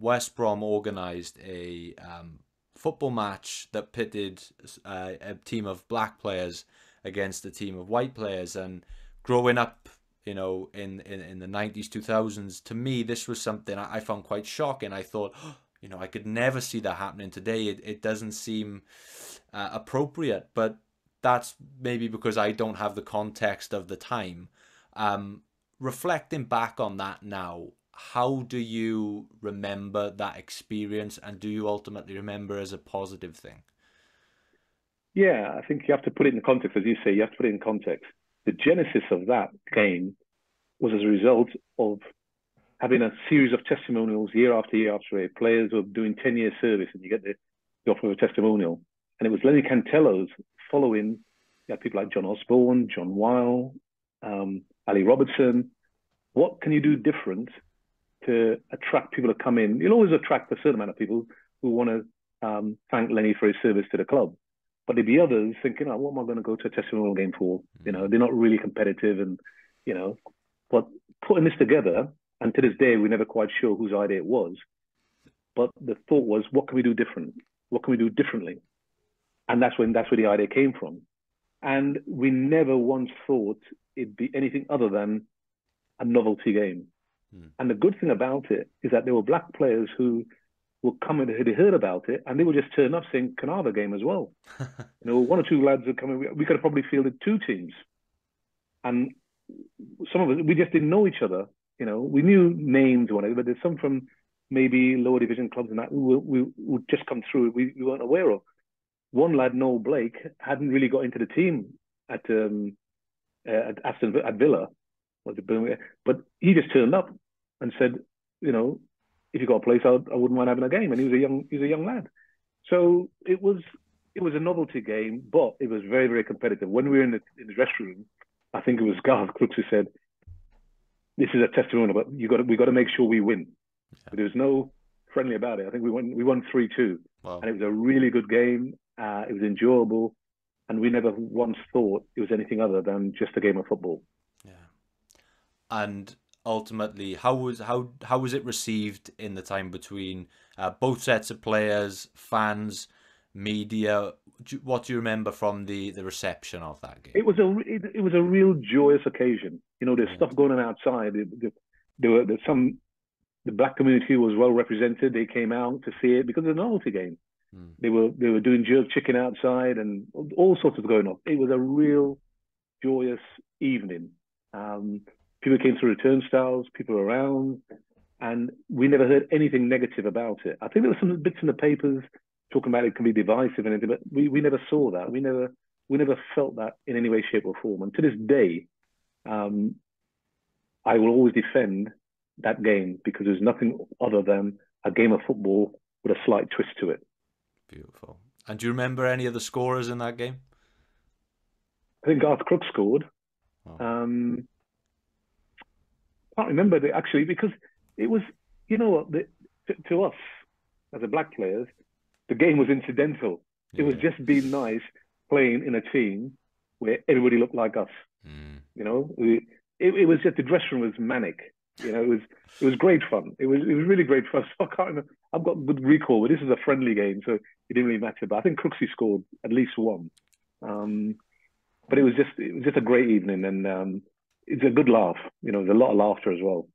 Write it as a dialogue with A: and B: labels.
A: West Brom organised a football match that pitted a team of black players against a team of white players. And growing up, you know, in the 90s, 2000s, to me, this was something I found quite shocking. I thought, you know, I could never see that happening today. It doesn't seem appropriate, but that's maybe because I don't have the context of the time. Reflecting back on that now, how do you remember that experience, and do you ultimately remember as a positive thing?
B: Yeah, I think you have to put it in context, as you say. You have to put it in context. The genesis of that game was as a result of having a series of testimonials year after year after year. Players who are doing 10-year service, and you get the offer of a testimonial. And it was Lenny Cantello's following. You had people like John Osborne, John Weil, Ali Robertson. What can you do different to attract people to come in? You'll always attract a certain amount of people who want to thank Lenny for his service to the club. But there'd be others thinking, oh, what am I going to go to a testimonial game for? You know, they're not really competitive, and, you know, but putting this together, and to this day, we're never quite sure whose idea it was. But the thought was, what can we do different? What can we do differently? And that's where the idea came from. And we never once thought it'd be anything other than a novelty game. And the good thing about it is that there were black players who will come in, who'd heard about it, and they would just turn up saying, can I have a game as well? You know, one or two lads would come in. We could have probably fielded two teams. And some of us, we just didn't know each other. You know, we knew names or whatever, but there's some from maybe lower division clubs and that we would just come through. We weren't aware of. One lad, Noel Blake, hadn't really got into the team at Villa, but he just turned up and said, you know, if you got a place, I wouldn't mind having a game. And he was a young lad. So it was a novelty game, but it was very, very competitive. When we were in the dressing room, I think it was Garth Crooks who said, "This is a testimonial, but we got to make sure we win." But there was no friendly about it. I think we won 3-2,
A: Wow.
B: and it was a really good game. It was enjoyable, and we never once thought it was anything other than just a game of football.
A: Yeah. And ultimately, how was it received in the time between both sets of players, fans, media? What do you remember from the reception of that game?
B: It was a real joyous occasion. You know, there's stuff going on outside. The black community was well represented. They came out to see it because of the novelty game. They were doing jerk chicken outside and all sorts of going on. It was a real joyous evening. People came through the turnstiles, people were around, and we never heard anything negative about it. I think there were some bits in the papers talking about it can be divisive and anything, but we never saw that. We never felt that in any way, shape, or form. And to this day, I will always defend that game because there's nothing other than a game of football with a slight twist to it.
A: Beautiful. And do you remember any of the scorers in that game?
B: I think Garth Crooks scored.
A: Oh.
B: I can't remember actually because it was, you know what, to us as a black players, the game was incidental. It was just being nice playing in a team where everybody looked like us. You know, it was just the dressing room was manic. You know, it was great fun. It was really great fun. So I can't remember. I've got good recall, but this is a friendly game, so it didn't really matter. But I think Crooksy scored at least one. But it was just a great evening, and it's a good laugh. You know, there's a lot of laughter as well.